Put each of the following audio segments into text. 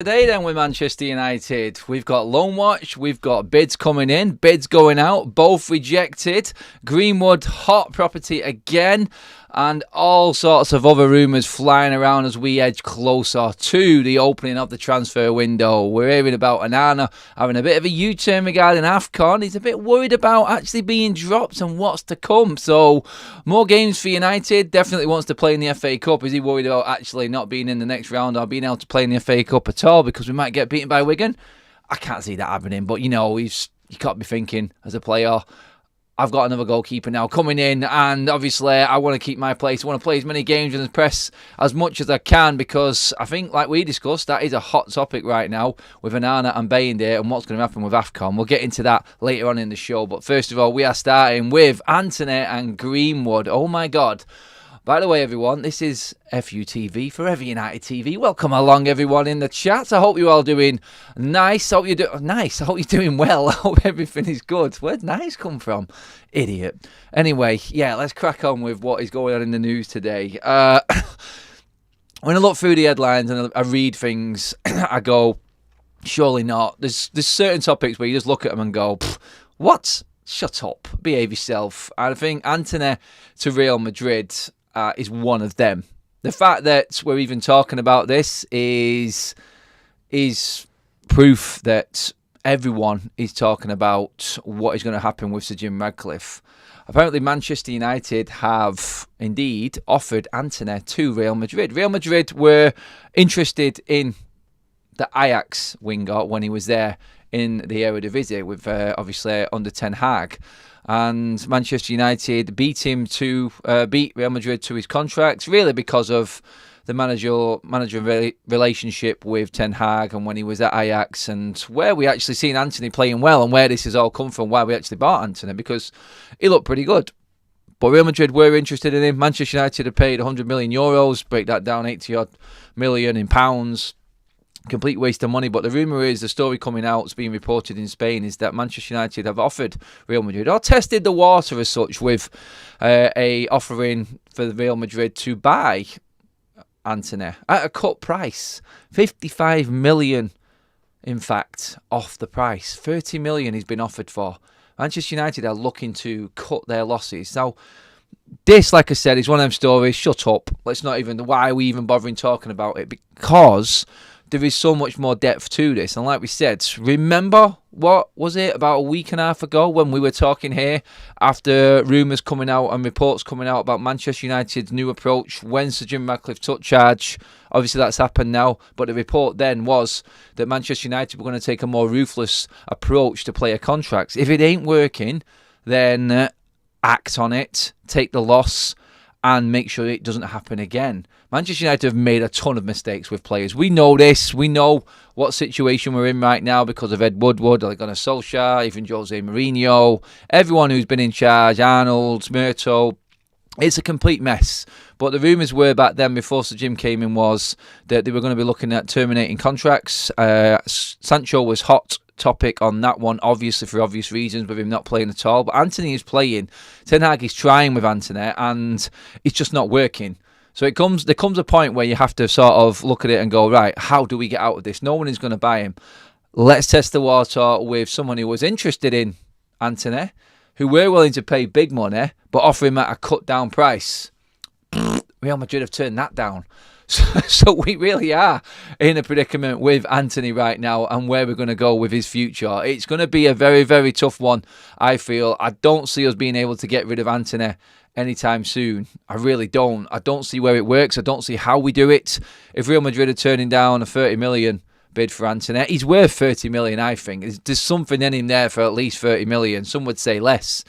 Today then with Manchester United, we've got loan watch, we've got bids coming in, bids going out, both rejected, Greenwood hot property again, and all sorts of other rumours flying around as we edge closer to the opening of the transfer window. We're hearing about Onana having a bit of a U-turn regarding AFCON. He's a bit worried about actually being dropped and what's to come. So, more games for United. Definitely wants to play in the FA Cup. Is he worried about actually not being in the next round or being able to play in the FA Cup at all because we might get beaten by Wigan? I can't see that happening. But, you can't be thinking as a player, I've got another goalkeeper now coming in, and obviously I want to keep my place. I want to play as many games in the press as much as I can, because I think, like we discussed, that is a hot topic right now with Onana and Bayern there and what's going to happen with AFCON. We'll get into that later on in the show. But first of all, we are starting with Antony and Greenwood. Oh my God. By the way, everyone, this is FUTV, Forever United TV. Welcome along, everyone, in the chat. I hope you're all doing nice. I hope you're doing well. I hope everything is good. Where'd nice come from? Idiot. Anyway, yeah, let's crack on with what is going on in the news today. When I look through the headlines and I read things, I go, surely not. There's certain topics where you just look at them and go, what? Shut up. Behave yourself. And I think Antony to Real Madrid is one of them. The fact that we're even talking about this is proof that everyone is talking about what is going to happen with Sir Jim Ratcliffe. Apparently, Manchester United have indeed offered Antony to Real Madrid. Real Madrid were interested in the Ajax winger when he was there in the Eredivisie with obviously under Ten Hag. And Manchester United beat Real Madrid to his contract, really because of the manager relationship with Ten Hag and when he was at Ajax, and where we actually seen Antony playing well and where this has all come from, why we actually bought Antony, because he looked pretty good. But Real Madrid were interested in him. Manchester United had paid €100 million, break that down, 80-odd million in pounds. Complete waste of money. But the rumour is, the story coming out, it's being reported in Spain, is that Manchester United have offered Real Madrid, or tested the water as such, with a offering for Real Madrid to buy Antony at a cut price. 55 million, in fact, off the price. 30 million he's been offered for. Manchester United are looking to cut their losses. Now, this, like I said, is one of them stories. Shut up. Why are we even bothering talking about it? Because there is so much more depth to this. And like we said, remember, what was it, about a week and a half ago when we were talking here after rumours coming out and reports coming out about Manchester United's new approach when Sir Jim Ratcliffe took charge? Obviously that's happened now, but the report then was that Manchester United were going to take a more ruthless approach to player contracts. If it ain't working, then act on it, take the loss, and make sure it doesn't happen again. Manchester United have made a ton of mistakes with players. We know this. We know what situation we're in right now because of Ed Woodward, Ole Gunnar Solskjaer, even Jose Mourinho, everyone who's been in charge, Arnold, Murto. It's a complete mess. But the rumours were back then, before Sir Jim came in, was that they were going to be looking at terminating contracts. Sancho was hot topic on that one, obviously for obvious reasons, with him not playing at all. But Antony is playing. Ten Hag is trying with Antony, and it's just not working. So there comes a point where you have to sort of look at it and go, right, how do we get out of this? No one is going to buy him. Let's test the water with someone who was interested in Antony, who were willing to pay big money, but offer him at a cut down price. Real Madrid have turned that down. So we really are in a predicament with Antony right now, and where we're going to go with his future. It's going to be a very, very tough one, I feel. I don't see us being able to get rid of Antony anytime soon. I really don't. I don't see where it works. I don't see how we do it. If Real Madrid are turning down a 30 million bid for Antony, he's worth 30 million, I think. There's something in him there for at least 30 million. Some would say less.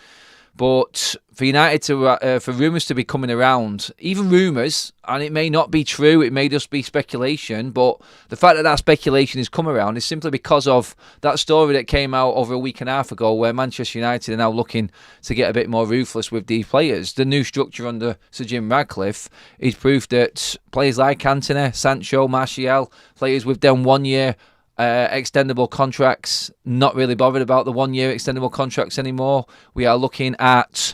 But for United to, for rumours to be coming around, even rumours, and it may not be true, it may just be speculation, but the fact that that speculation has come around is simply because of that story that came out over a week and a half ago, where Manchester United are now looking to get a bit more ruthless with these players. The new structure under Sir Jim Ratcliffe is proof that players like Antony, Sancho, Martial, players with them 1 year extendable contracts, not really bothered about the 1 year extendable contracts anymore. We are looking at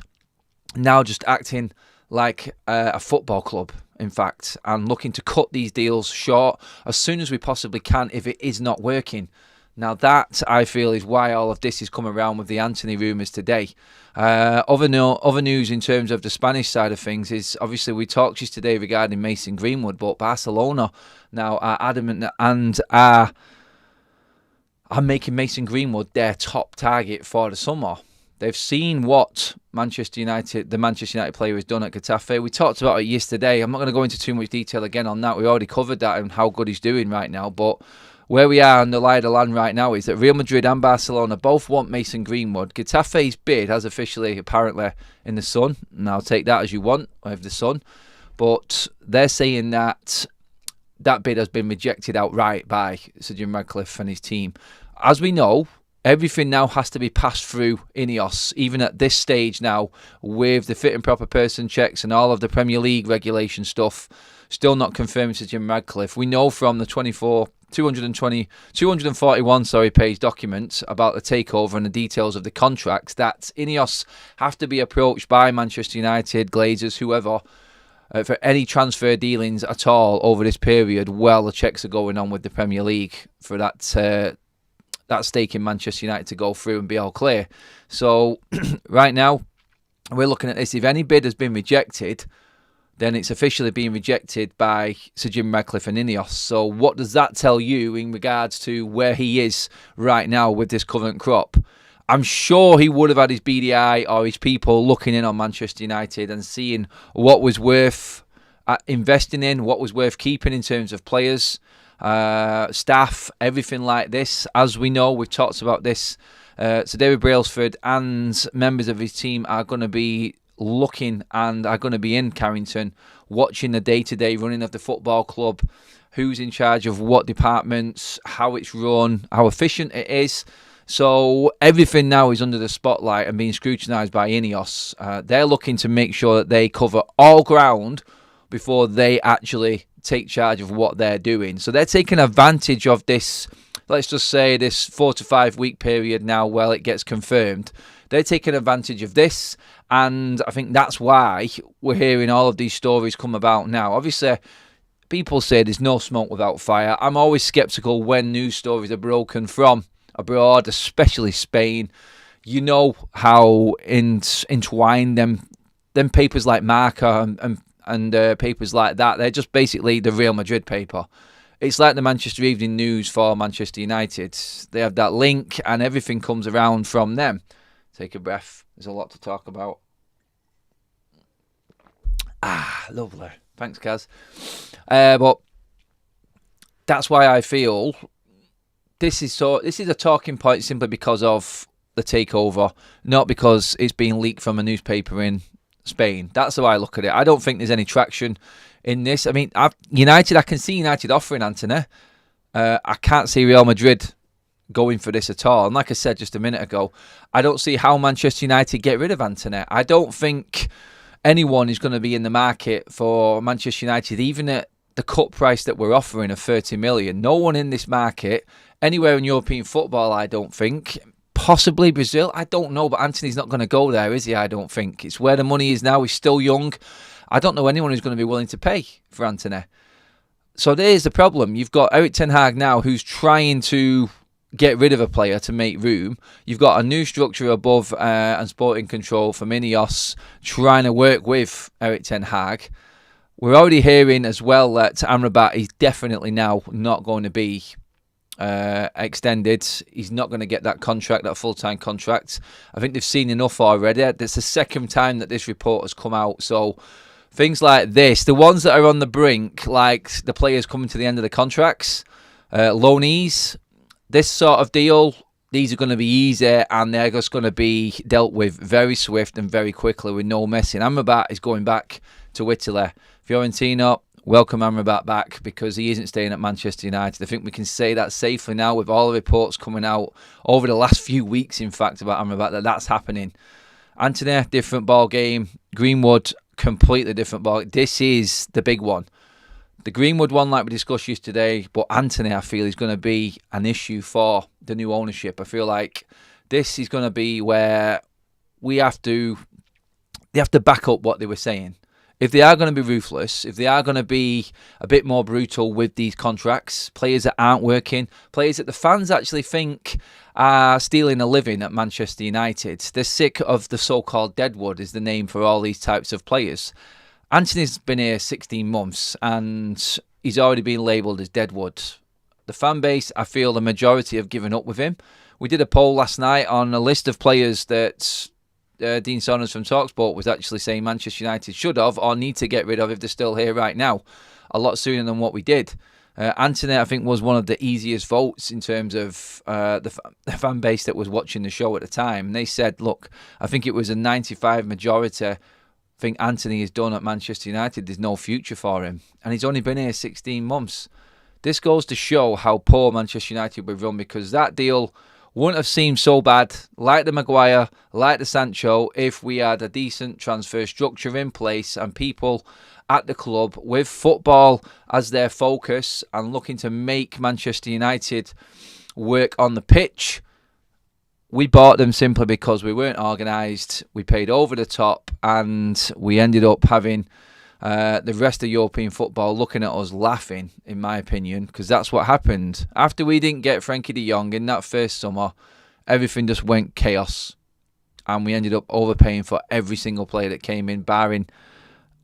now just acting like a football club. in fact, and looking to cut these deals short as soon as we possibly can if it is not working. Now that, I feel, is why all of this is coming around with the Antony rumours today. Other news in terms of the Spanish side of things is, obviously, we talked yesterday regarding Mason Greenwood, but Barcelona now are adamant and are making Mason Greenwood their top target for the summer. They've seen what the Manchester United player has done at Getafe. We talked about it yesterday. I'm not going to go into too much detail again on that. We already covered that and how good he's doing right now. But where we are on the lie of the land right now is that Real Madrid and Barcelona both want Mason Greenwood. Getafe's bid has officially, apparently, in the Sun. And I'll take that as you want, with the Sun. But they're saying that that bid has been rejected outright by Sir Jim Ratcliffe and his team. As we know, everything now has to be passed through Ineos, even at this stage now, with the fit and proper person checks and all of the Premier League regulation stuff still not confirmed to Jim Ratcliffe. We know from the 241 page document about the takeover and the details of the contracts that Ineos have to be approached by Manchester United, Glazers, whoever, for any transfer dealings at all over this period while the checks are going on with the Premier League for that stake in Manchester United to go through and be all clear. So right now, we're looking at this. If any bid has been rejected, then it's officially being rejected by Sir Jim Ratcliffe and Ineos. So what does that tell you in regards to where he is right now with this current crop? I'm sure he would have had his BDI or his people looking in on Manchester United and seeing what was worth investing in, what was worth keeping in terms of players, staff, everything like this. As we know, we've talked about this. Sir David Brailsford and members of his team are going to be looking and are going to be in Carrington, watching the day-to-day running of the football club, who's in charge of what departments, how it's run, how efficient it is. So everything now is under the spotlight and being scrutinised by Ineos. They're looking to make sure that they cover all ground before they actually take charge of what they're doing. So they're taking advantage of this, let's just say this 4 to 5 week period now while it gets confirmed. They're taking advantage of this, and I think that's why we're hearing all of these stories come about now. Obviously, people say there's no smoke without fire. I'm always sceptical when news stories are broken from abroad, especially Spain. You know how entwined them papers like Marca and papers like that, they're just basically the Real Madrid paper. It's like the Manchester Evening News for Manchester United. They have that link and everything comes around from them. Take a breath. There's a lot to talk about. Lovely. Thanks, Kaz. But that's why I feel this is a talking point simply because of the takeover, not because it's being leaked from a newspaper in Spain. That's how I look at it. I don't think there's any traction in this. I mean, I can see United offering Antony. I can't see Real Madrid going for this at all. And like I said just a minute ago, I don't see how Manchester United get rid of Antony. I don't think anyone is going to be in the market for Manchester United, even at the cut price that we're offering of 30 million. No one in this market, anywhere in European football, I don't think. Possibly Brazil, I don't know, but Antony's not going to go there, is he? I don't think. It's where the money is now. He's still young. I don't know anyone who's going to be willing to pay for Antony. So there's the problem. You've got Erik ten Hag now who's trying to get rid of a player to make room. You've got a new structure above and sporting control from Ineos trying to work with Erik ten Hag. We're already hearing as well that Amrabat is definitely now not going to be extended. He's not going to get that contract, that full-time contract. I think they've seen enough already. It's the second time that this report has come out. So things like this, the ones that are on the brink, like the players coming to the end of the contracts, loanees, this sort of deal, these are going to be easy and they're just going to be dealt with very swift and very quickly with no messing. Amrabat is going back to Italy. Fiorentina, welcome Amrabat back because he isn't staying at Manchester United. I think we can say that safely now with all the reports coming out over the last few weeks, in fact, about Amrabat, that's happening. Antony, different ball game. Greenwood, completely different ball. This is the big one. The Greenwood one, like we discussed yesterday, but Antony, I feel, is going to be an issue for the new ownership. I feel like this is going to be where they have to back up what they were saying. if they are going to be ruthless, if they are going to be a bit more brutal with these contracts, players that aren't working, players that the fans actually think are stealing a living at Manchester United, they're sick of the so-called deadwood is the name for all these types of players. Antony's been here 16 months and he's already been labelled as deadwood. The fan base, I feel the majority have given up with him. We did a poll last night on a list of players that Dean Saunders from TalkSport was actually saying Manchester United should have or need to get rid of if they're still here right now, a lot sooner than what we did. Antony, I think, was one of the easiest votes in terms of the fan base that was watching the show at the time. And they said, look, I think it was a 95 majority. I think Antony is done at Manchester United. There's no future for him. And he's only been here 16 months. This goes to show how poor Manchester United were run, because that deal wouldn't have seemed so bad, like the Maguire, like the Sancho, if we had a decent transfer structure in place and people at the club with football as their focus and looking to make Manchester United work on the pitch. We bought them simply because we weren't organised, we paid over the top, and we ended up having the rest of European football looking at us laughing, in my opinion, because that's what happened. After we didn't get Frankie de Jong in that first summer, everything just went chaos. And we ended up overpaying for every single player that came in, barring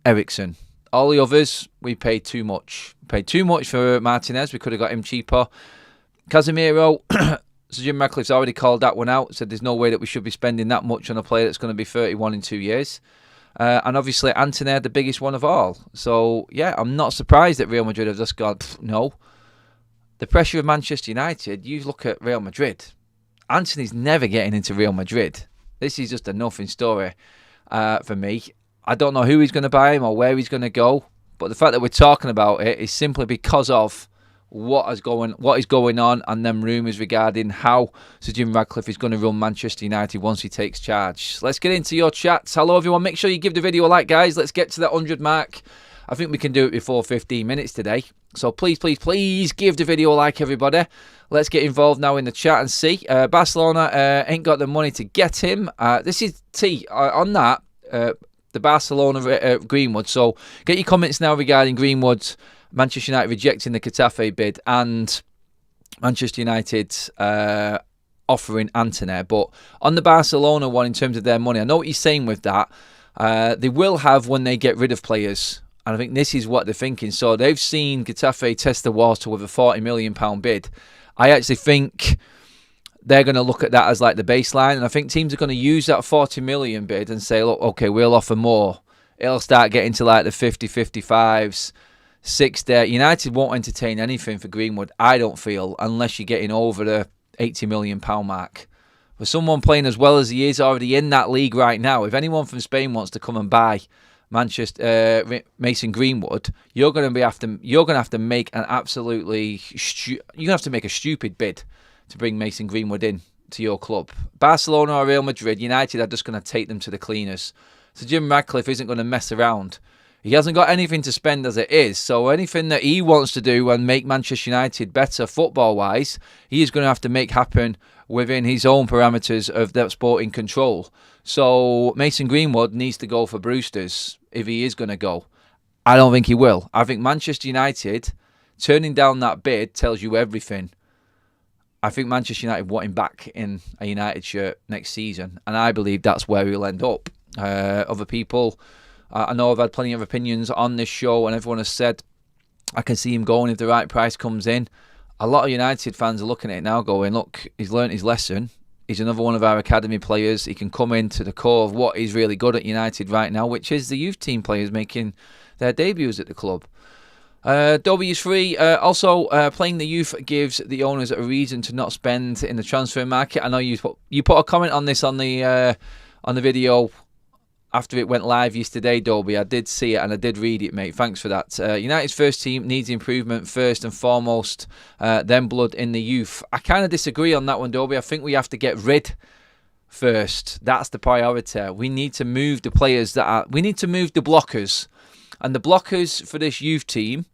Eriksen. All the others, we paid too much. We paid too much for Martinez. We could have got him cheaper. Casemiro, Sir Jim Ratcliffe's already called that one out. Said there's no way that we should be spending that much on a player that's going to be 31 in 2 years. And obviously Antony had the biggest one of all. So, yeah, I'm not surprised that Real Madrid have just gone, no. The pressure of Manchester United, you look at Real Madrid. Antony's never getting into Real Madrid. This is just a nothing story for me. I don't know who he's going to buy him or where he's going to go. But the fact that we're talking about it is simply because of what is going on and them rumours regarding how Sir Jim Ratcliffe is going to run Manchester United once he takes charge. Let's get into your chats. Hello everyone, make sure you give the video a like, guys. Let's get to that 100 mark. I think we can do it before 15 minutes today. So please, please, please give the video a like, everybody. Let's get involved now in the chat and see. Barcelona ain't got the money to get him. This is T on that, the Barcelona Greenwood. So get your comments now regarding Greenwood, Manchester United rejecting the Getafe bid, and Manchester United offering Antony. But on the Barcelona one, in terms of their money, I know what you're saying with that. They will have when they get rid of players. And I think this is what they're thinking. So they've seen Getafe test the water with a £40 million bid. I actually think they're going to look at that as like the baseline. And I think teams are going to use that 40 million bid and say, look, okay, we'll offer more. It'll start getting to like the 50, 55s. 60. United won't entertain anything for Greenwood, I don't feel, unless you're getting over the £80 million mark. For someone playing as well as he is already in that league right now, if anyone from Spain wants to come and buy Mason Greenwood, you're going to have to make an absolutely you're going to have to make a stupid bid to bring Mason Greenwood in to your club. Barcelona or Real Madrid, United are just going to take them to the cleaners. So Jim Ratcliffe isn't going to mess around. He hasn't got anything to spend as it is, so anything that he wants to do and make Manchester United better football-wise, he is going to have to make happen within his own parameters of that sporting control. So Mason Greenwood needs to go for Brewsters if he is going to go. I don't think he will. I think Manchester United turning down that bid tells you everything. I think Manchester United want him back in a United shirt next season, and I believe that's where he'll end up. Other people, I know I've had plenty of opinions on this show, and everyone has said I can see him going if the right price comes in. A lot of United fans are looking at it now going, look, he's learnt his lesson. He's another one of our academy players. He can come into the core of what he's really good at United right now, which is the youth team players making their debuts at the club. Dobby is free. Also, playing the youth gives the owners a reason to not spend in the transfer market. I know you put a comment on this on the video after it went live yesterday, Dobby. I did see it and I did read it, mate. Thanks for that. United's first team needs improvement first and foremost, then blood in the youth. I kind of disagree on that one, Dobby. I think we have to get rid first. That's the priority. We need to move the players we need to move the blockers. And the blockers for this youth team,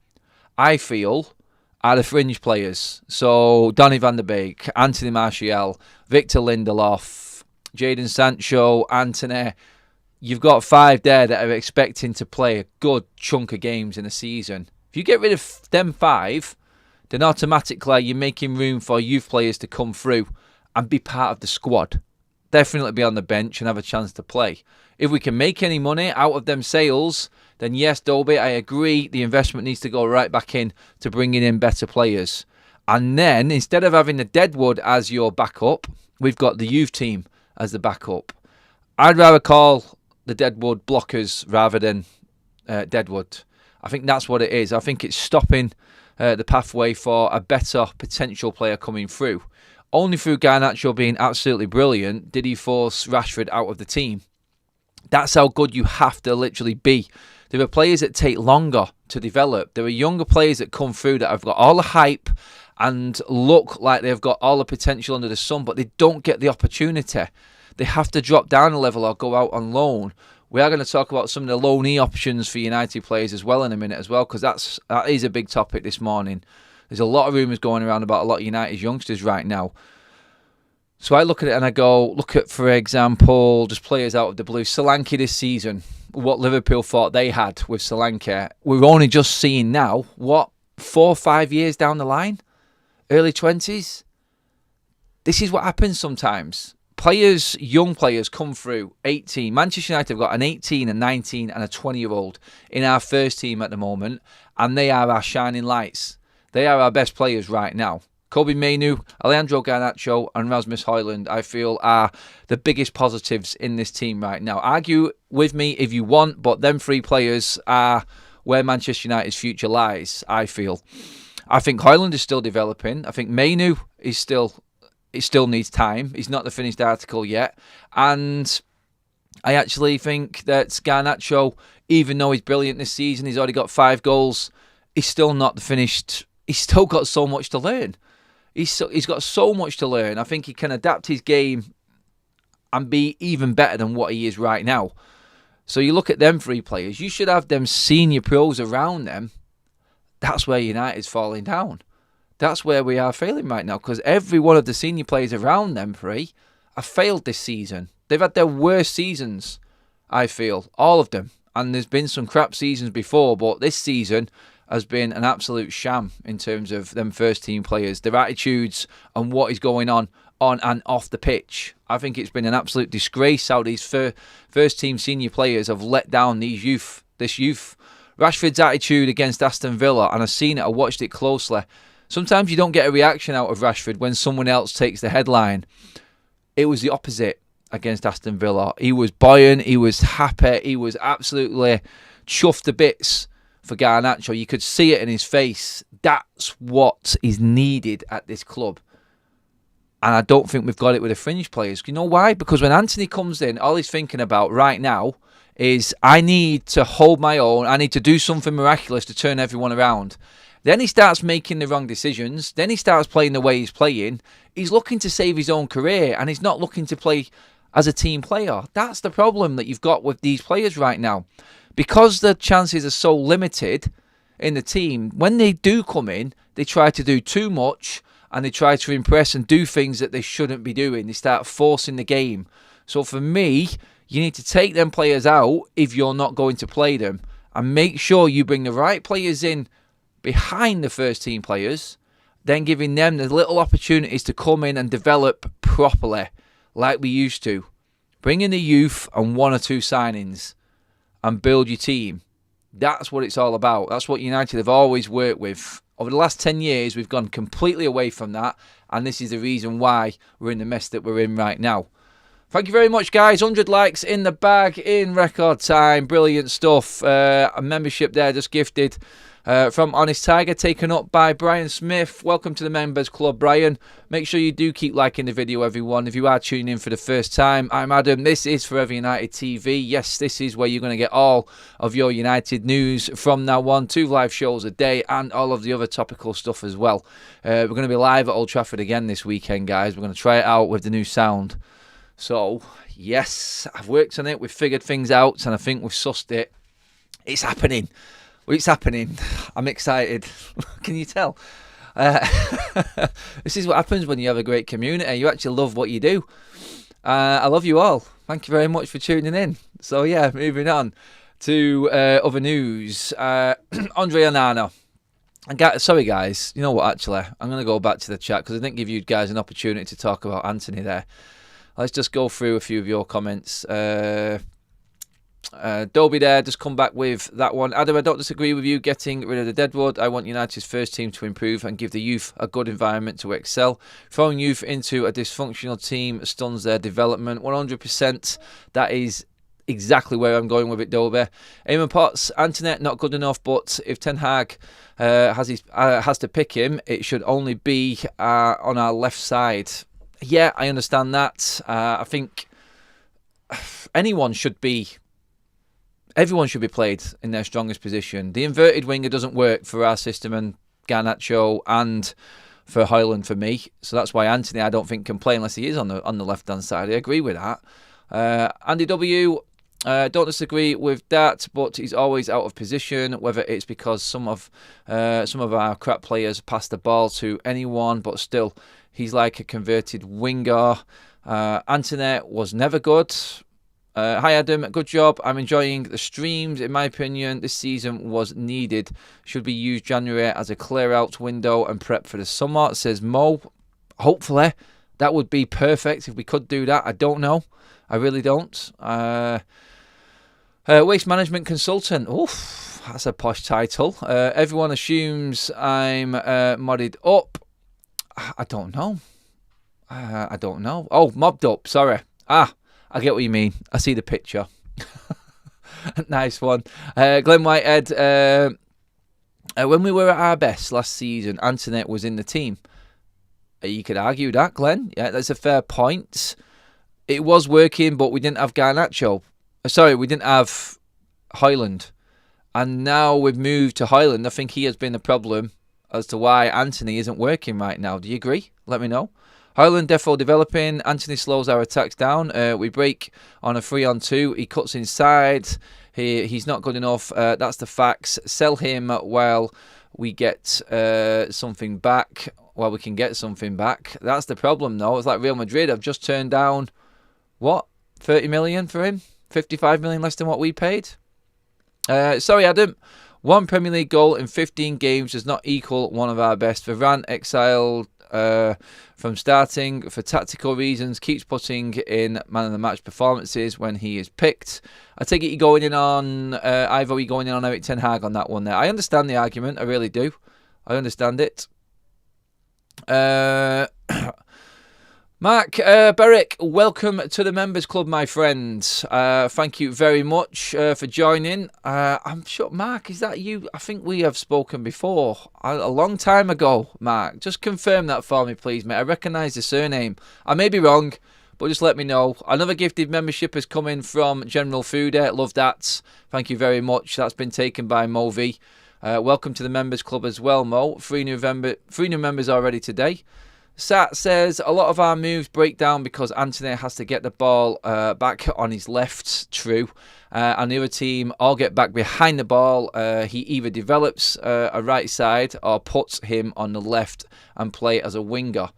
I feel, are the fringe players. So Donny van der Beek, Anthony Martial, Victor Lindelof, Jadon Sancho, Antony. you've got 5 there that are expecting to play a good chunk of games in a season. If you get rid of them 5, then automatically you're making room for youth players to come through and be part of the squad. Definitely be on the bench and have a chance to play. If we can make any money out of them sales, then yes, Dolby, I agree, the investment needs to go right back in to bringing in better players. And then, instead of having the Deadwood as your backup, we've got the youth team as the backup. I'd rather call the Deadwood blockers rather than Deadwood. I think that's what it is. I think it's stopping the pathway for a better potential player coming through. Only through Garnacho being absolutely brilliant did he force Rashford out of the team. That's how good you have to literally be. There are players that take longer to develop. There are younger players that come through that have got all the hype and look like they've got all the potential under the sun, but they don't get the opportunity. They have to drop down a level or go out on loan. We are going to talk about some of the loanee options for United players as well in a minute as well, because that is a big topic this morning. There's a lot of rumours going around about a lot of United youngsters right now. So I look at it and I go, look at, for example, just players out of the blue. Solanke this season, what Liverpool thought they had with Solanke. We're only just seeing now, 4 or 5 years down the line? Early 20s? This is what happens sometimes. Players, young players come through, 18. Manchester United have got an 18, a 19 and a 20-year-old in our first team at the moment, and they are our shining lights. They are our best players right now. Kobe Mainoo, Alejandro Garnacho and Rasmus Højlund, I feel, are the biggest positives in this team right now. Argue with me if you want, but them 3 players are where Manchester United's future lies, I feel. I think Højlund is still developing. I think Mainoo is still needs time. He's not the finished article yet. And I actually think that Garnacho, even though he's brilliant this season, he's already got 5 goals, he's still not the finished. He's still got so much to learn. He's got so much to learn. I think he can adapt his game and be even better than what he is right now. So you look at them 3 players, you should have them senior pros around them. That's where United's falling down. That's where we are failing right now, because every one of the senior players around them 3 have failed this season. They've had their worst seasons, I feel, all of them. And there's been some crap seasons before, but this season has been an absolute sham in terms of them first team players, their attitudes and what is going on and off the pitch. I think it's been an absolute disgrace how these first team senior players have let down this youth. Rashford's attitude against Aston Villa, and I've seen it, I watched it closely. Sometimes you don't get a reaction out of Rashford when someone else takes the headline. It was the opposite against Aston Villa. He was buoyant, he was happy, he was absolutely chuffed to bits for Garnacho. You could see it in his face. That's what is needed at this club. And I don't think we've got it with the fringe players. You know why? Because when Antony comes in, all he's thinking about right now is, I need to hold my own. I need to do something miraculous to turn everyone around. Then he starts making the wrong decisions. Then he starts playing the way he's playing. He's looking to save his own career, and he's not looking to play as a team player. That's the problem that you've got with these players right now. Because the chances are so limited in the team, when they do come in, they try to do too much and they try to impress and do things that they shouldn't be doing. They start forcing the game. So for me, you need to take them players out if you're not going to play them, and make sure you bring the right players in behind the first team players, then giving them the little opportunities to come in and develop properly like we used to. Bring in the youth and 1 or 2 signings and build your team. That's what it's all about. That's what United have always worked with. Over the last 10 years, we've gone completely away from that, and this is the reason why we're in the mess that we're in right now. Thank you very much, guys. 100 likes in the bag in record time. Brilliant stuff. A membership there just gifted from Honest Tiger, taken up by Brian Smith. Welcome to the Members Club, Brian. Make sure you do keep liking the video, everyone. If you are tuning in for the first time, I'm Adam. This is Forever United TV. Yes, this is where you're going to get all of your United news from now on. 2 live shows a day and all of the other topical stuff as well. We're going to be live at Old Trafford again this weekend, guys. We're going to try it out with the new sound. So, yes, I've worked on it. We've figured things out, and I think we've sussed it. It's happening. It's happening. I'm excited. Can you tell? This is what happens when you have a great community. You actually love what you do. I love you all. Thank you very much for tuning in. So, yeah, moving on to other news. Andre Onana. Sorry, guys. You know what, actually? I'm going to go back to the chat because I didn't give you guys an opportunity to talk about Antony there. Let's just go through a few of your comments. Dobie there, just come back with that one. Adam, I don't disagree with you getting rid of the deadwood. I want United's first team to improve and give the youth a good environment to excel. Throwing youth into a dysfunctional team stuns their development. 100%. That is exactly where I'm going with it, Dobie. Eamon Potts, Antony, not good enough, but if Ten Hag has to pick him, it should only be on our left side. Yeah, I understand that. I think everyone should be played in their strongest position. The inverted winger doesn't work for our system and Garnacho and for Højlund for me. So that's why Antony, I don't think, can play unless he is on the left-hand side. I agree with that. Andy W., don't disagree with that, but he's always out of position, whether it's because some of our crap players pass the ball to anyone, but still, he's like a converted winger. Antony was never good. Hi Adam, good job. I'm enjoying the streams. In my opinion, this season was needed. Should be used January as a clear out window and prep for the summer, says Mo. Hopefully, that would be perfect if we could do that. I don't know. I really don't. Waste management consultant. Oof, that's a posh title. Everyone assumes I'm modded up. I don't know. I don't know. Oh, mobbed up. Sorry. I get what you mean. I see the picture. Nice one. Glenn Whitehead. When we were at our best last season, Antony was in the team. You could argue that, Glenn. Yeah, that's a fair point. It was working, but we didn't have Garnacho. Sorry, we didn't have Højlund. And now we've moved to Højlund. I think he has been the problem as to why Antony isn't working right now. Do you agree? Let me know. Højlund defo developing. Antony slows our attacks down. We break on a 3-on-2. He cuts inside. He's not good enough. That's the facts. Sell him while we get something back. While we can get something back. That's the problem, though. It's like Real Madrid have just turned down, what, 30 million for him? 55 million less than what we paid? Sorry, Adam. One Premier League goal in 15 games does not equal one of our best. Varane exiled from starting for tactical reasons, keeps putting in man of the match performances when he is picked. I take it you're going in on Ivo, you're going in on Erik Ten Hag on that one there. I understand the argument, I really do. I understand it. Mark Berwick, welcome to the Members Club, my friend. Thank you very much for joining. I'm sure, Mark, is that you? I think we have spoken before, a long time ago, Mark. Just confirm that for me, please, mate. I recognise the surname. I may be wrong, but just let me know. Another gifted membership has come in from General Foodie. Love that. Thank you very much. That's been taken by Mo V. Welcome to the Members Club as well, Mo. 3 new members already today. Sat says, a lot of our moves break down because Antony has to get the ball back on his left, true. And the other team all get back behind the ball. He either develops a right side or puts him on the left and play as a winger.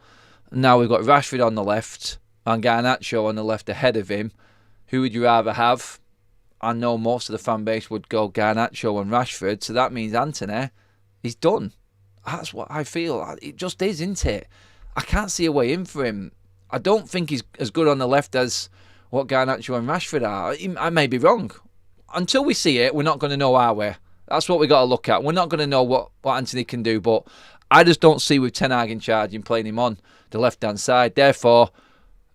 Now we've got Rashford on the left and Garnacho on the left ahead of him. Who would you rather have? I know most of the fan base would go Garnacho and Rashford, so that means Antony is done. That's what I feel. It just is, isn't it? I can't see a way in for him. I don't think he's as good on the left as what Garnacho and Rashford are. I may be wrong. Until we see it, we're not going to know, are we? That's what we got to look at. We're not going to know what Antony can do, but I just don't see with Ten Hag in charge and playing him on the left-hand side. Therefore,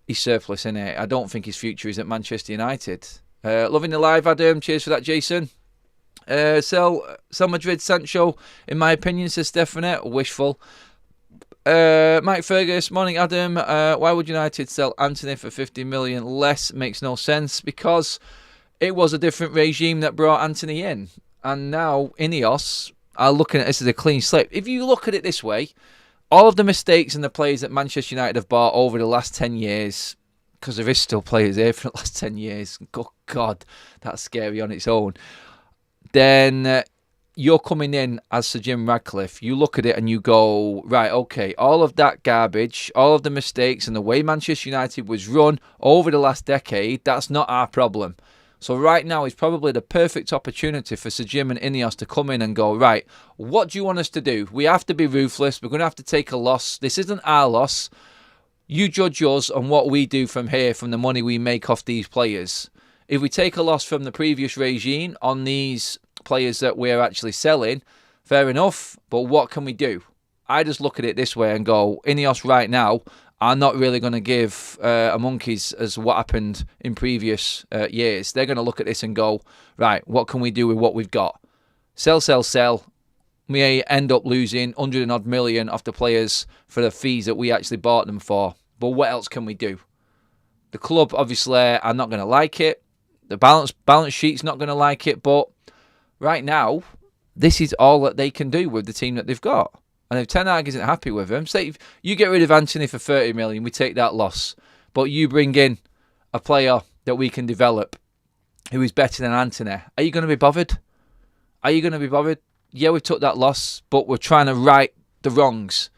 he's surplus, innit? I don't think his future is at Manchester United. Loving the live, Adam. Cheers for that, Jason. Sell Madrid Sancho, in my opinion, says Stephanie. Wishful. Mike Fergus, morning Adam. Why would United sell Antony for 50 million less? Makes no sense, because it was a different regime that brought Antony in, and now Ineos are looking at this as a clean slate. If you look at it this way, all of the mistakes and the players that Manchester United have bought over the last 10 years, because there is still players here for the last 10 years, oh God, that's scary on its own, then you're coming in as Sir Jim Ratcliffe, you look at it and you go, right, okay, all of that garbage, all of the mistakes and the way Manchester United was run over the last decade, that's not our problem. So right now is probably the perfect opportunity for Sir Jim and Ineos to come in and go, right, what do you want us to do? We have to be ruthless. We're going to have to take a loss. This isn't our loss. You judge us on what we do from here, from the money we make off these players. If we take a loss from the previous regime on these players that we're actually selling, fair enough, but what can we do? I just look at it this way and go, Ineos right now are not really going to give a monkeys as what happened in previous years. They're going to look at this and go, right, what can we do with what we've got? Sell, sell, sell. We may end up losing 100 and odd million off the players for the fees that we actually bought them for. But what else can we do? The club obviously are not going to like it. The balance sheet's not going to like it, but right now, this is all that they can do with the team that they've got. And if Ten Hag isn't happy with him, say if you get rid of Antony for 30 million, we take that loss. But you bring in a player that we can develop who is better than Antony. Are you going to be bothered? Are you going to be bothered? Yeah, we took that loss, but we're trying to right the wrongs.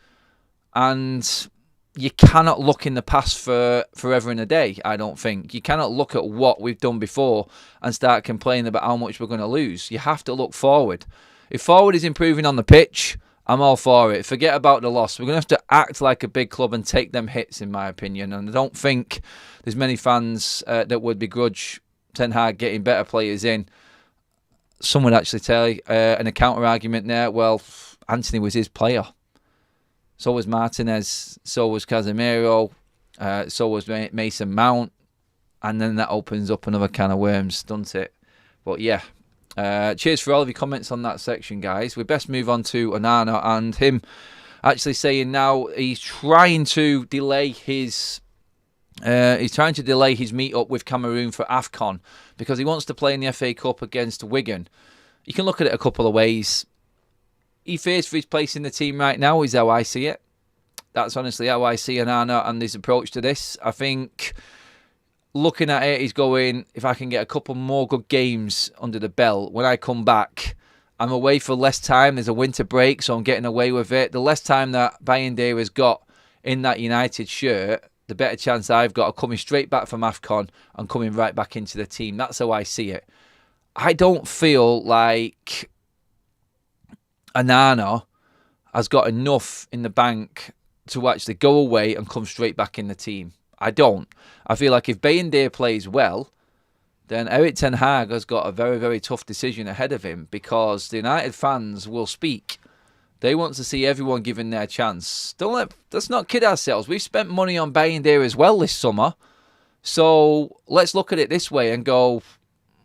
And you cannot look in the past for forever and a day, I don't think. You cannot look at what we've done before and start complaining about how much we're going to lose. You have to look forward. If forward is improving on the pitch, I'm all for it. Forget about the loss. We're going to have to act like a big club and take them hits, in my opinion. And I don't think there's many fans that would begrudge Ten Hag getting better players in. Some would actually tell you, in a counter-argument there, well, Antony was his player. So was Martinez, so was Casemiro, so was Mason Mount. And then that opens up another can of worms, doesn't it? But yeah, cheers for all of your comments on that section, guys. We best move on to Onana and him actually saying now he's trying to delay his meet-up with Cameroon for AFCON because he wants to play in the FA Cup against Wigan. You can look at it a couple of ways. He fears for his place in the team right now, is how I see it. That's honestly how I see Onana and his approach to this. I think looking at it, he's going, if I can get a couple more good games under the belt, when I come back, I'm away for less time. There's a winter break, so I'm getting away with it. The less time that Bayindir has got in that United shirt, the better chance I've got of coming straight back from AFCON and coming right back into the team. That's how I see it. I don't feel like Onana has got enough in the bank to actually go away and come straight back in the team. I don't. I feel like if Bayindir plays well, then Erik Ten Hag has got a very, very tough decision ahead of him because the United fans will speak. They want to see everyone given their chance. Let's not kid ourselves. We've spent money on Bayindir as well this summer. So let's look at it this way and go,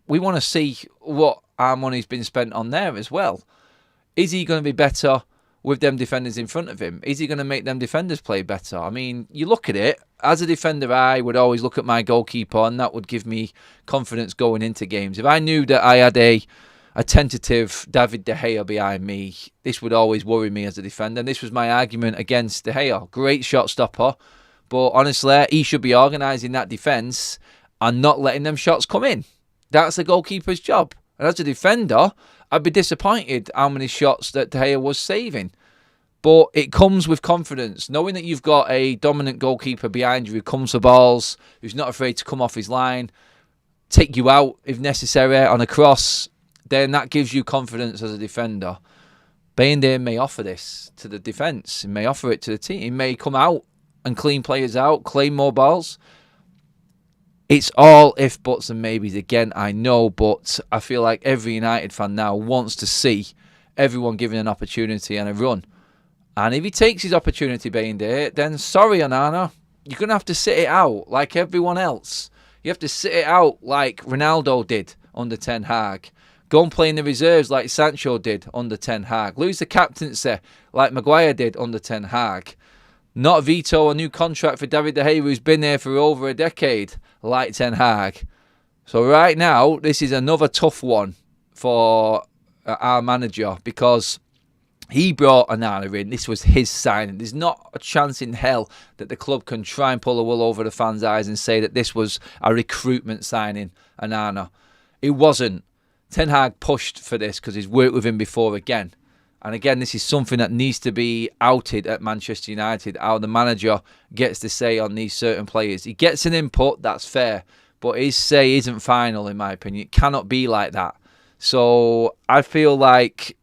we want to see what our money's been spent on there as well. Is he going to be better with them defenders in front of him? Is he going to make them defenders play better? I mean, you look at it, as a defender, I would always look at my goalkeeper and that would give me confidence going into games. If I knew that I had a tentative David De Gea behind me, this would always worry me as a defender. And this was my argument against De Gea. Great shot stopper, but honestly, he should be organising that defence and not letting them shots come in. That's a goalkeeper's job. And as a defender, I'd be disappointed how many shots that De Gea was saving. But it comes with confidence. Knowing that you've got a dominant goalkeeper behind you who comes for balls, who's not afraid to come off his line, take you out if necessary on a cross, then that gives you confidence as a defender. Bayindir may offer this to the defence. He may offer it to the team. He may come out and clean players out, claim more balls. It's all if, buts and maybes again, I know, but I feel like every United fan now wants to see everyone given an opportunity and a run. And if he takes his opportunity, Bayindir, then sorry, Onana, you're going to have to sit it out like everyone else. You have to sit it out like Ronaldo did under Ten Hag. Go and play in the reserves like Sancho did under Ten Hag. Lose the captaincy like Maguire did under Ten Hag. Not veto a new contract for David De Gea, who's been there for over a decade, like Ten Hag. So right now, this is another tough one for our manager because he brought Onana in. This was his signing. There's not a chance in hell that the club can try and pull the wool over the fans' eyes and say that this was a recruitment signing, Onana. It wasn't. Ten Hag pushed for this because he's worked with him before again. And again, this is something that needs to be outed at Manchester United, how the manager gets to say on these certain players. He gets an input, that's fair, but his say isn't final, in my opinion. It cannot be like that. So I feel like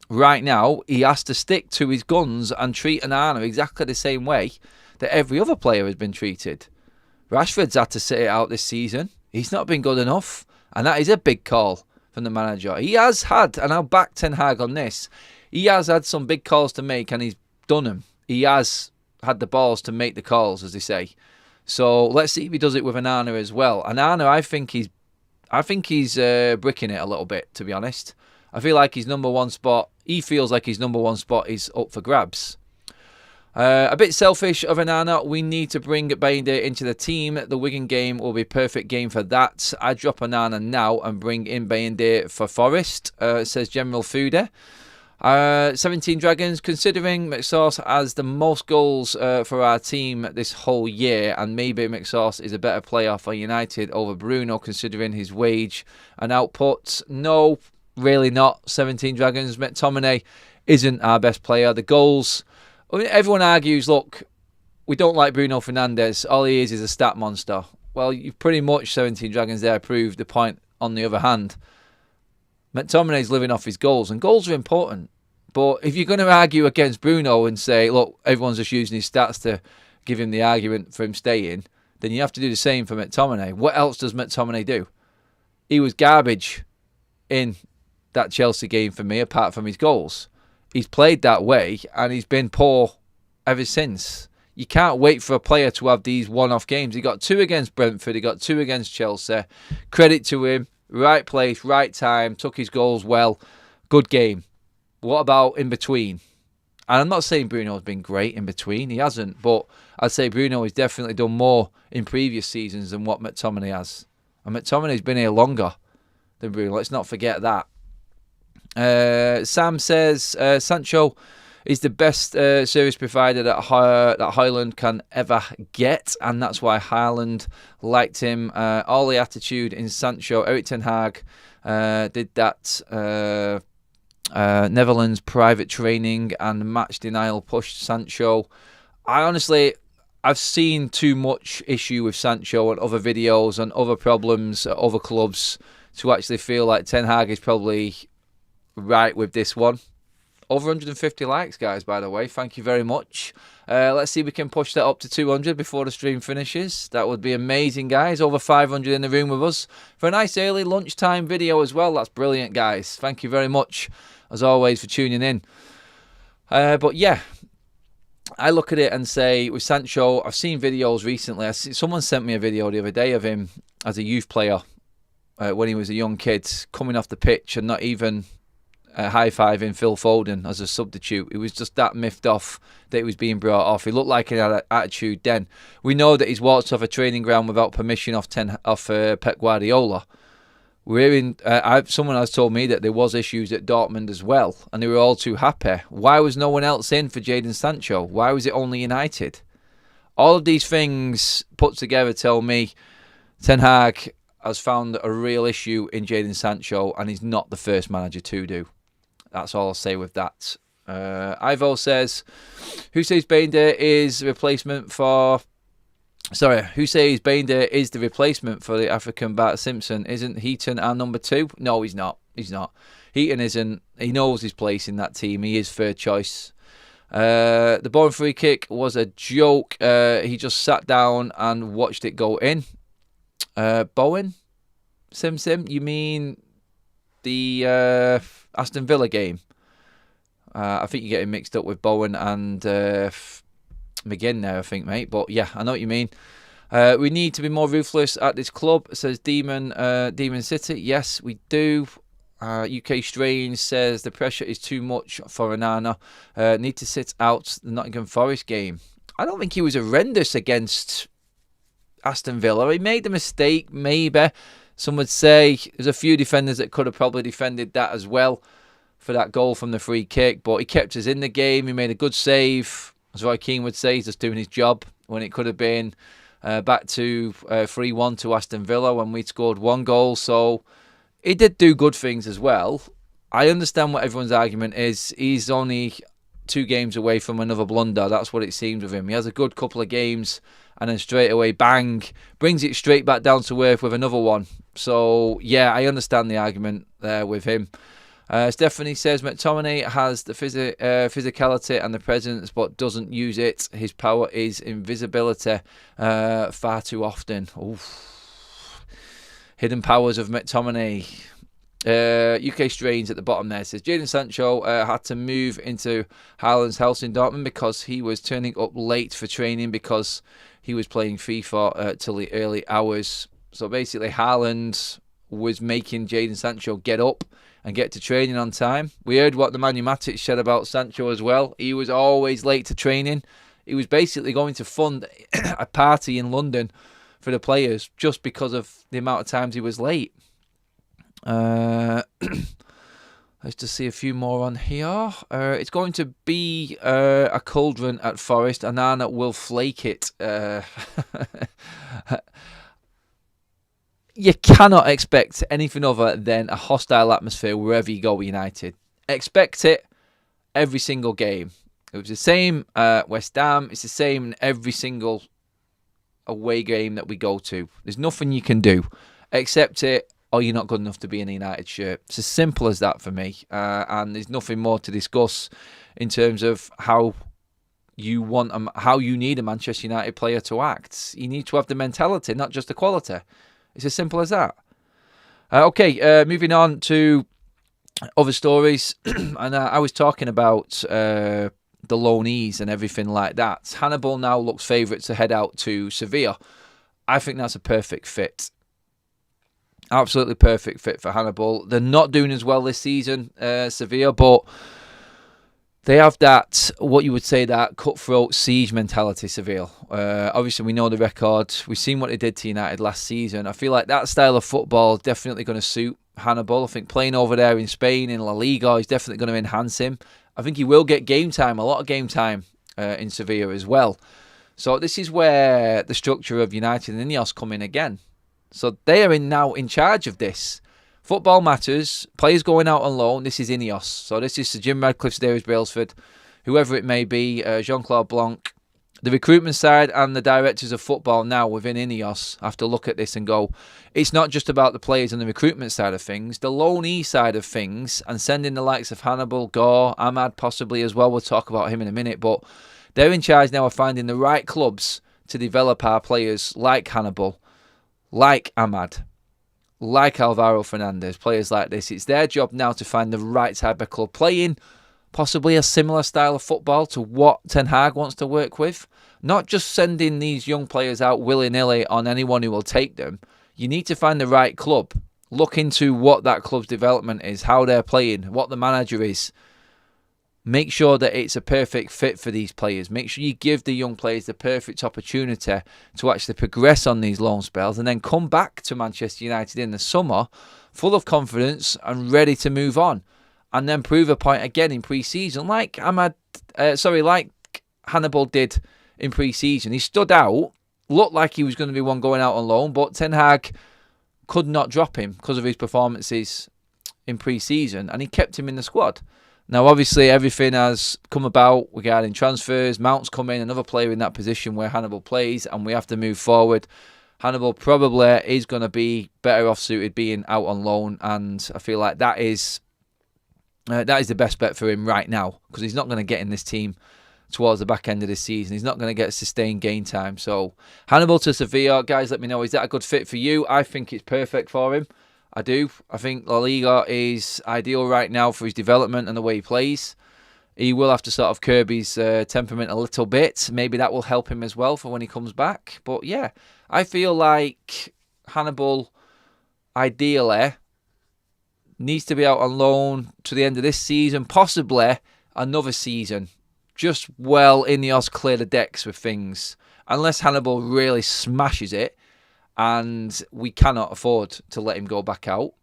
right now he has to stick to his guns and treat Onana exactly the same way that every other player has been treated. Rashford's had to sit it out this season. He's not been good enough, and that is a big call from the manager. He has had, and I'll back Ten Hag on this, he has had some big calls to make, and he's done them. He has had the balls to make the calls, as they say. So let's see if he does it with Onana as well. Onana, I think he's bricking it a little bit, to be honest. I feel like his number one spot, he feels like his number one spot is up for grabs. A bit selfish of Onana. We need to bring Bayende into the team. The Wigan game will be a perfect game for that. I drop Onana now and bring in Bayende for Forest, says General Fooder. 17 Dragons, considering McSauce has the most goals for our team this whole year, and maybe McSauce is a better player for United over Bruno, considering his wage and output. No, really not. 17 Dragons. McTominay isn't our best player. The goals... I mean, everyone argues, look, we don't like Bruno Fernandes. All he is a stat monster. Well, you've pretty much, 17 Dragons there, proved the point on the other hand. McTominay's living off his goals, and goals are important. But if you're going to argue against Bruno and say, look, everyone's just using his stats to give him the argument for him staying, then you have to do the same for McTominay. What else does McTominay do? He was garbage in that Chelsea game for me, apart from his goals. He's played that way, and he's been poor ever since. You can't wait for a player to have these one-off games. He got 2 against Brentford. He got 2 against Chelsea. Credit to him. Right place, right time. Took his goals well. Good game. What about in between? And I'm not saying Bruno's been great in between. He hasn't. But I'd say Bruno has definitely done more in previous seasons than what McTominay has. And McTominay's been here longer than Bruno. Let's not forget that. Sam says Sancho is the best service provider that Haaland can ever get, and that's why Haaland liked him. All the attitude in Sancho. Erik ten Hag did that Netherlands private training and match denial pushed Sancho. I've seen too much issue with Sancho and other videos and other problems at other clubs to actually feel like Ten Hag is probably right with this one. Over 150 likes, guys, by the way. Thank you very much. Let's see if we can push that up to 200 before the stream finishes. That would be amazing, guys. Over 500 in the room with us for a nice early lunchtime video as well. That's brilliant, guys. Thank you very much, as always, for tuning in. But yeah, I look at it and say, with Sancho, I've seen videos recently. Someone sent me a video the other day of him as a youth player when he was a young kid, coming off the pitch and not even high-fiving Phil Foden as a substitute. He was just that miffed off that he was being brought off. He looked like he had an attitude then. We know that he's walked off a training ground without permission off Pep Guardiola. Someone has told me that there was issues at Dortmund as well, and they were all too happy. Why was no one else in for Jadon Sancho? Why was it only United? All of these things put together tell me Ten Hag has found a real issue in Jadon Sancho, and he's not the first manager to do. That's all I'll say with that. Ivo says, who says Bayende is the replacement for the African Bart Simpson? Isn't Heaton our number 2? No, he's not. Heaton isn't. He knows his place in that team. He is third choice. The Bowen free kick was a joke. He just sat down and watched it go in. Bowen? Sim, you mean the Aston Villa game? I think you're getting mixed up with Bowen and McGinn there, I think, mate. But yeah, I know what you mean. We need to be more ruthless at this club, says Demon City. Yes, we do. UK Strange says the pressure is too much for Onana. Need to sit out the Nottingham Forest game. I don't think he was horrendous against Aston Villa. He made the mistake, maybe. Some would say there's a few defenders that could have probably defended that as well for that goal from the free kick, but he kept us in the game. He made a good save. As Roy Keane would say, he's just doing his job when it could have been back to 3-1 to Aston Villa when we'd scored 1 goal. So he did do good things as well. I understand what everyone's argument is. He's only 2 games away from another blunder. That's what it seems with him. He has a good couple of games and then straight away, bang, brings it straight back down to earth with another one. So, yeah, I understand the argument there with him. Stephanie says McTominay has the physicality and the presence but doesn't use it. His power is invisibility far too often. Oof. Hidden powers of McTominay. UK Strains at the bottom there says Jadon Sancho had to move into Haaland's house in Dortmund because he was turning up late for training because he was playing FIFA till the early hours. So basically Haaland was making Jadon Sancho get up and get to training on time. We heard what the Manu Matic said about Sancho as well. He was always late to training. He was basically going to fund a party in London for the players just because of the amount of times he was late. Let's just see a few more on here. It's going to be a cauldron at Forest. Anana will flake it. You cannot expect anything other than a hostile atmosphere wherever you go with United. Expect it every single game. It was the same West Ham. It's the same in every single away game that we go to. There's nothing you can do. Accept it, or you're not good enough to be in a United shirt. It's as simple as that for me. And there's nothing more to discuss in terms of how you need a Manchester United player to act. You need to have the mentality, not just the quality. It's as simple as that. Moving on to other stories. And I was talking about the loanees and everything like that. Hannibal now looks favourite to head out to Sevilla. I think that's a perfect fit. Absolutely perfect fit for Hannibal. They're not doing as well this season, Sevilla, but they have that, what you would say, that cutthroat siege mentality, Seville. Obviously, we know the record. We've seen what they did to United last season. I feel like that style of football is definitely going to suit Hannibal. I think playing over there in Spain, in La Liga, is definitely going to enhance him. I think he will get game time, a lot of game time in Sevilla as well. So this is where the structure of United and Ineos come in again. So they are now in charge of this. Football matters. Players going out on loan. This is Ineos. So this is Sir Jim Radcliffe, Darius Brailsford, whoever it may be, Jean-Claude Blanc. The recruitment side and the directors of football now within Ineos have to look at this and go, it's not just about the players and the recruitment side of things, the loanee side of things, and sending the likes of Hannibal, Gore, Ahmad possibly as well. We'll talk about him in a minute, but they're in charge now of finding the right clubs to develop our players like Hannibal, like Ahmad, like Alvaro Fernandez, players like this. It's their job now to find the right type of club playing possibly a similar style of football to what Ten Hag wants to work with. Not just sending these young players out willy-nilly on anyone who will take them. You need to find the right club. Look into what that club's development is, how they're playing, what the manager is. Make sure that it's a perfect fit for these players. Make sure you give the young players the perfect opportunity to actually progress on these loan spells and then come back to Manchester United in the summer full of confidence and ready to move on. And then prove a point again in pre-season like Hannibal did in pre-season. He stood out, looked like he was going to be one going out on loan, but Ten Hag could not drop him because of his performances in pre-season, and he kept him in the squad. Now, obviously, everything has come about regarding transfers. Mount's come in, another player in that position where Hannibal plays, and we have to move forward. Hannibal probably is going to be better off suited being out on loan, and I feel like that is the best bet for him right now, because he's not going to get in this team towards the back end of this season. He's not going to get sustained game time. So, Hannibal to Sevilla. Guys, let me know, is that a good fit for you? I think it's perfect for him. I do. I think La Liga is ideal right now for his development and the way he plays. He will have to sort of curb his temperament a little bit. Maybe that will help him as well for when he comes back. But yeah, I feel like Hannibal, ideally, needs to be out on loan to the end of this season, possibly another season. Just Ineos clear the decks with things. Unless Hannibal really smashes it, and we cannot afford to let him go back out.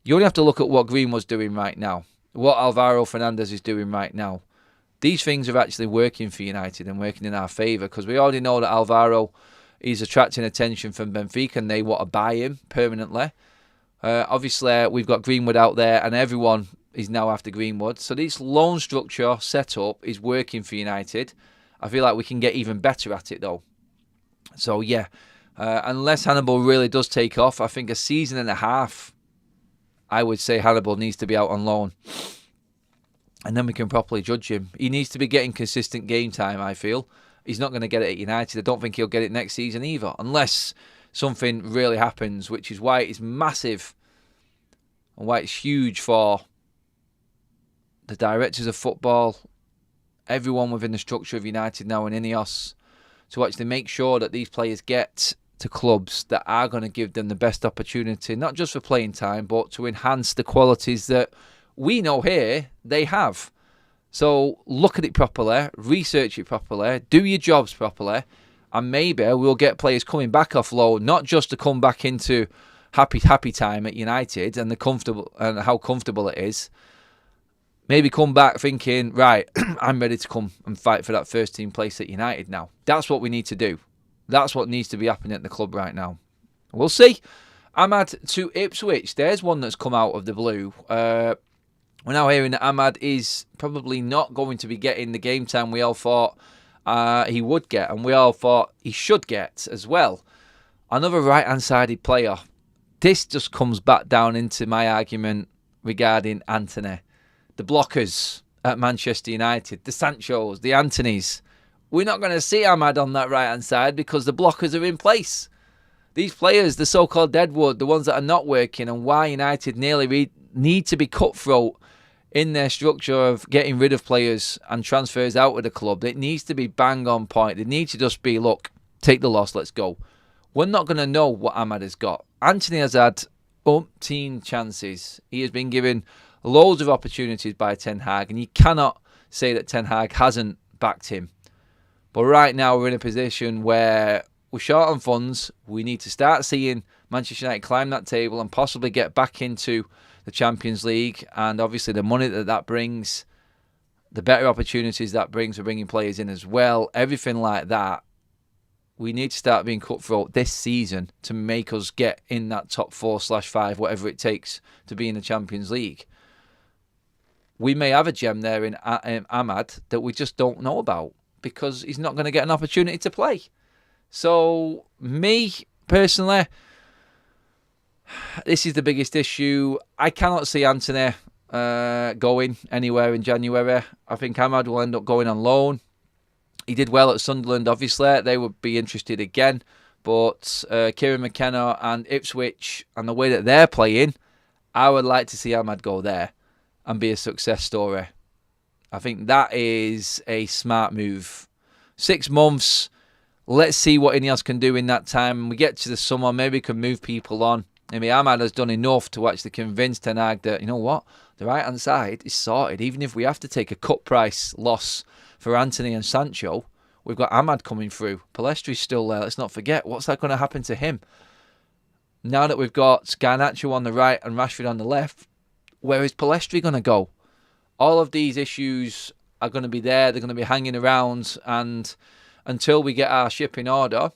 You only have to look at what Greenwood's doing right now, what Alvaro Fernandez is doing right now. These things are actually working for United and working in our favour, because we already know that Alvaro is attracting attention from Benfica and they want to buy him permanently. Obviously, we've got Greenwood out there, and everyone is now after Greenwood. So this loan structure setup is working for United. I feel like we can get even better at it, though. So, yeah, unless Hannibal really does take off, I think a season and a half, I would say Hannibal needs to be out on loan. And then we can properly judge him. He needs to be getting consistent game time, I feel. He's not going to get it at United. I don't think he'll get it next season either, unless something really happens, which is why it's massive and why it's huge for the directors of football, everyone within the structure of United now and Ineos, to actually make sure that these players get to clubs that are going to give them the best opportunity, not just for playing time, but to enhance the qualities that we know here they have. So look at it properly, research it properly, do your jobs properly, and maybe we'll get players coming back off loan, not just to come back into happy time at United and how comfortable it is. Maybe come back thinking, right, I'm ready to come and fight for that first team place at United now. That's what we need to do. That's what needs to be happening at the club right now. We'll see. Ahmad to Ipswich. There's one that's come out of the blue. We're now hearing that Ahmad is probably not going to be getting the game time we all thought he would get, and we all thought he should get as well. Another right-hand-sided player. This just comes back down into my argument regarding Antony. The blockers at Manchester United, the Sanchos, the Antonys. We're not going to see Ahmad on that right-hand side because the blockers are in place. These players, the so-called deadwood, the ones that are not working, and why United nearly need to be cutthroat in their structure of getting rid of players and transfers out of the club. It needs to be bang on point. They need to just be, look, take the loss, let's go. We're not going to know what Ahmad has got. Antony has had umpteen chances. He has been given loads of opportunities by Ten Hag, and you cannot say that Ten Hag hasn't backed him. But right now we're in a position where we're short on funds. We need to start seeing Manchester United climb that table and possibly get back into the Champions League. And obviously the money that brings, the better opportunities that brings for bringing players in as well, everything like that. We need to start being cutthroat this season to make us get in that top 4/5, whatever it takes to be in the Champions League. We may have a gem there in Ahmad that we just don't know about because he's not going to get an opportunity to play. So, me, personally, this is the biggest issue. I cannot see Antony going anywhere in January. I think Ahmad will end up going on loan. He did well at Sunderland, obviously. They would be interested again. But Kieran McKenna and Ipswich and the way that they're playing, I would like to see Ahmad go there and be a success story. I think that is a smart move. 6 months. Let's see what Ineos can do in that time. When we get to the summer, maybe we can move people on. Maybe Ahmad has done enough to actually convince Ten Hag that, you know what, the right-hand side is sorted. Even if we have to take a cut price loss for Antony and Sancho, we've got Ahmad coming through. Palestri's still there. Let's not forget. What's that going to happen to him? Now that we've got Garnacho on the right and Rashford on the left, where is Palestri going to go? All of these issues are going to be there. They're going to be hanging around. And until we get our ship in order,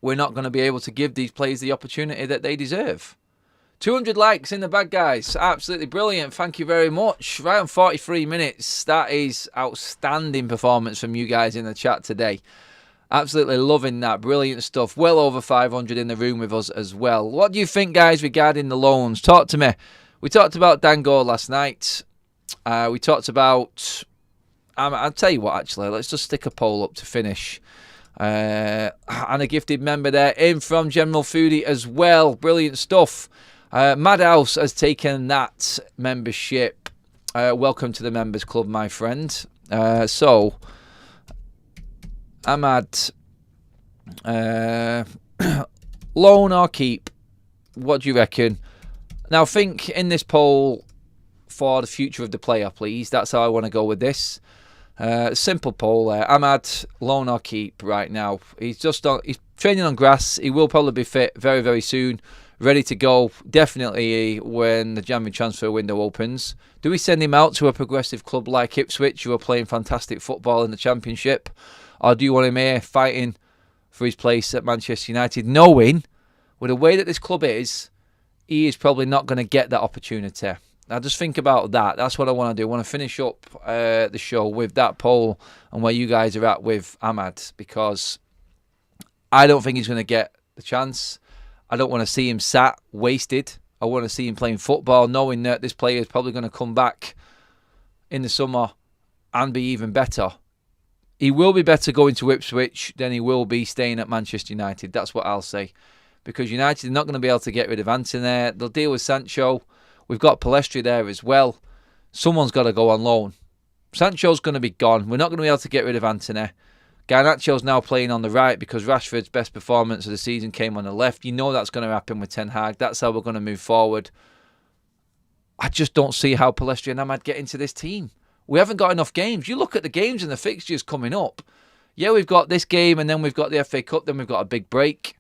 we're not going to be able to give these players the opportunity that they deserve. 200 likes in the bag, guys. Absolutely brilliant. Thank you very much. Right on 43 minutes. That is outstanding performance from you guys in the chat today. Absolutely loving that. Brilliant stuff. Well over 500 in the room with us as well. What do you think, guys, regarding the loans? Talk to me. We talked about Dango last night. We talked about... I'll tell you what, actually. Let's just stick a poll up to finish. And a gifted member there in from General Foodie as well. Brilliant stuff. Madhouse has taken that membership. Welcome to the members club, my friend. So, Ahmad, loan or keep? What do you reckon? Now, think in this poll for the future of the player, please. That's how I want to go with this. Simple poll there. Ahmad, loan or keep right now? He's training on grass. He will probably be fit very, very soon. Ready to go. Definitely when the January transfer window opens. Do we send him out to a progressive club like Ipswich, who are playing fantastic football in the Championship? Or do you want him here fighting for his place at Manchester United, knowing with the way that this club is, he is probably not going to get that opportunity. Now, just think about that. That's what I want to do. I want to finish up the show with that poll and where you guys are at with Ahmad, because I don't think he's going to get the chance. I don't want to see him sat, wasted. I want to see him playing football, knowing that this player is probably going to come back in the summer and be even better. He will be better going to Ipswich than he will be staying at Manchester United. That's what I'll say. Because United are not going to be able to get rid of Antony. They'll deal with Sancho. We've got Palestri there as well. Someone's got to go on loan. Sancho's going to be gone. We're not going to be able to get rid of Antony. Garnacho's now playing on the right because Rashford's best performance of the season came on the left. You know that's going to happen with Ten Hag. That's how we're going to move forward. I just don't see how Palestri and Ahmad get into this team. We haven't got enough games. You look at the games and the fixtures coming up. Yeah, we've got this game and then we've got the FA Cup, then we've got a big break.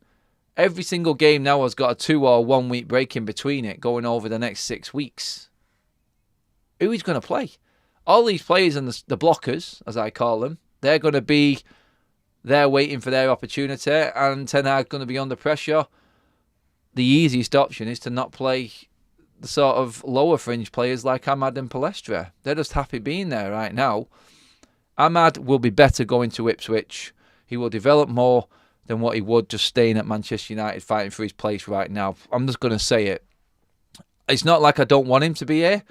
Every single game now has got a 2 or 1 week break in between it, going over the next 6 weeks. Who is going to play? All these players and the blockers, as I call them, they're going to be there waiting for their opportunity, and Ten Hag going to be under pressure. The easiest option is to not play the sort of lower fringe players like Ahmad and Palestra. They're just happy being there right now. Ahmad will be better going to Ipswich. He will develop more than what he would just staying at Manchester United fighting for his place right now. I'm just going to say it. It's not like I don't want him to be here.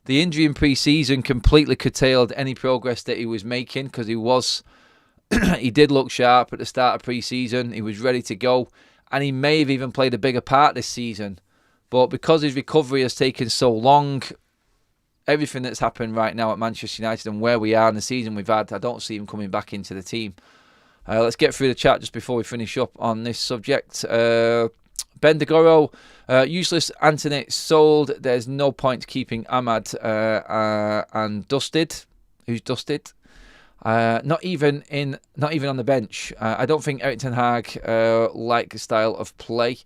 The injury in pre-season completely curtailed any progress that he was making, because he did look sharp at the start of pre-season. He was ready to go, and he may have even played a bigger part this season. But because his recovery has taken so long, everything that's happened right now at Manchester United and where we are in the season we've had, I don't see him coming back into the team. Let's get through the chat just before we finish up on this subject. Ben DeGoro, useless Antony sold. There's no point keeping Ahmad and Dusted. Who's Dusted? Not even on the bench. I don't think Erik Ten Hag like the style of play.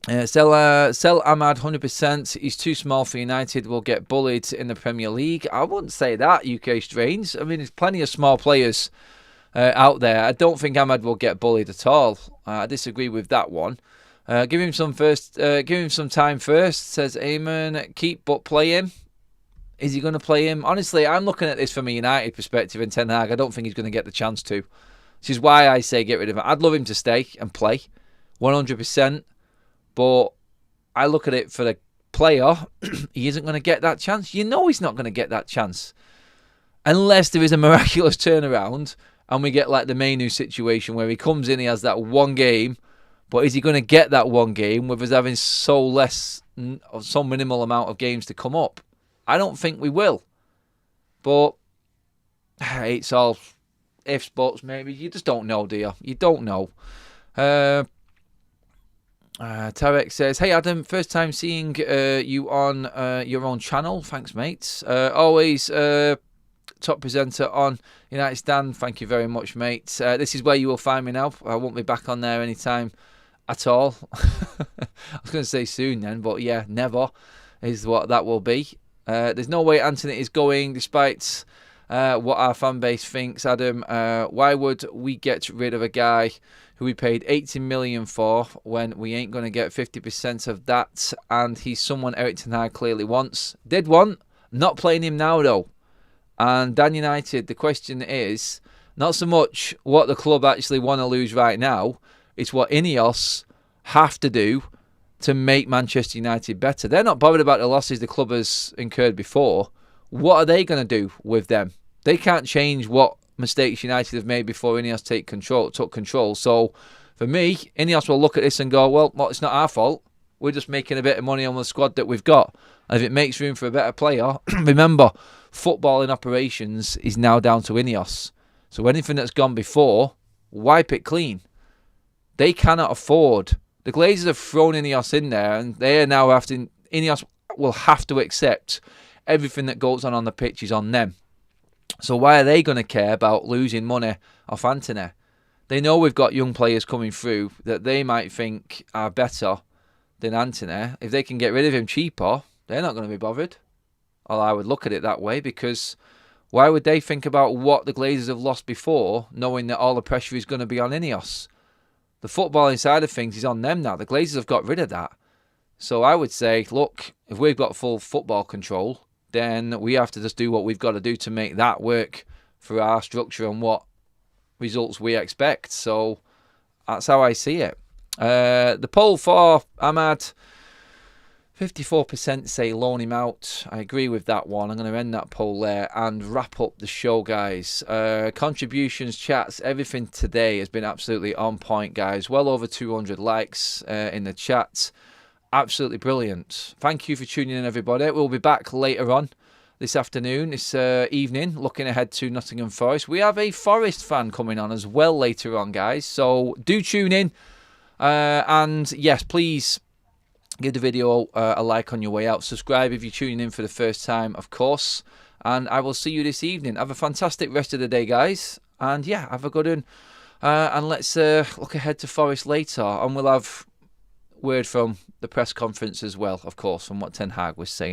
Sell Ahmad 100%. He's too small for United. Will get bullied in the Premier League. I wouldn't say that, UK Strange. I mean, there's plenty of small players out there. I don't think Ahmad will get bullied at all. I disagree with that one. Give him some time first, says Eamon. Keep but play him. Is he going to play him? Honestly, I'm looking at this from a United perspective in Ten Hag. I don't think he's going to get the chance to. Which is why I say get rid of him. I'd love him to stay and play 100%. But I look at it for the player. He isn't going to get that chance. You know he's not going to get that chance. Unless there is a miraculous turnaround and we get like the Mainu situation where he comes in, he has that one game. But is he going to get that one game with us having so minimal amount of games to come up? I don't think we will. But it's all ifs, buts, maybe. You just don't know, do you? You don't know. Tarek says, hey Adam, first time seeing you on your own channel. Thanks, mate. Always top presenter on United Stand. Thank you very much, mate. This is where you will find me now. I won't be back on there anytime at all. I was going to say soon then, but yeah, never is what that will be. There's no way Antony is going, despite what our fan base thinks. Adam, why would we get rid of a guy who we paid 80 million for when we ain't going to get 50% of that, and he's someone Erik Ten Hag clearly did want. Not playing him now though. And Dan United, the question is not so much what the club actually want to lose right now, it's what Ineos have to do to make Manchester United better. They're not bothered about the losses the club has incurred before. What are they going to do with them? They can't change what mistakes United have made before Ineos took control. So for me, Ineos will look at this and go, well, it's not our fault. We're just making a bit of money on the squad that we've got. And if it makes room for a better player, remember, football in operations is now down to Ineos. So anything that's gone before, wipe it clean. They cannot afford. The Glazers have thrown Ineos in there, and they are now Ineos will have to accept everything that goes on the pitch is on them. So why are they going to care about losing money off Antony? They know we've got young players coming through that they might think are better than Antony. If they can get rid of him cheaper, they're not going to be bothered. Or I would look at it that way, because why would they think about what the Glazers have lost before, knowing that all the pressure is going to be on Ineos? The footballing side of things is on them now. The Glazers have got rid of that. So I would say, look, if we've got full football control, then we have to just do what we've got to do to make that work for our structure and what results we expect. So that's how I see it. The poll for Ahmad, 54% say loan him out. I agree with that one. I'm going to end that poll there and wrap up the show, guys. Contributions, chats, everything today has been absolutely on point, guys. Well over 200 likes in the chat. Absolutely brilliant. Thank you for tuning in, everybody. We'll be back later on this afternoon, this evening, looking ahead to Nottingham Forest. We have a Forest fan coming on as well later on, guys. So do tune in. And yes, please give the video a like on your way out. Subscribe if you're tuning in for the first time, of course. And I will see you this evening. Have a fantastic rest of the day, guys. And yeah, have a good one. And let's look ahead to Forest later. And we'll have word from the press conference as well, of course, from what Ten Hag was saying.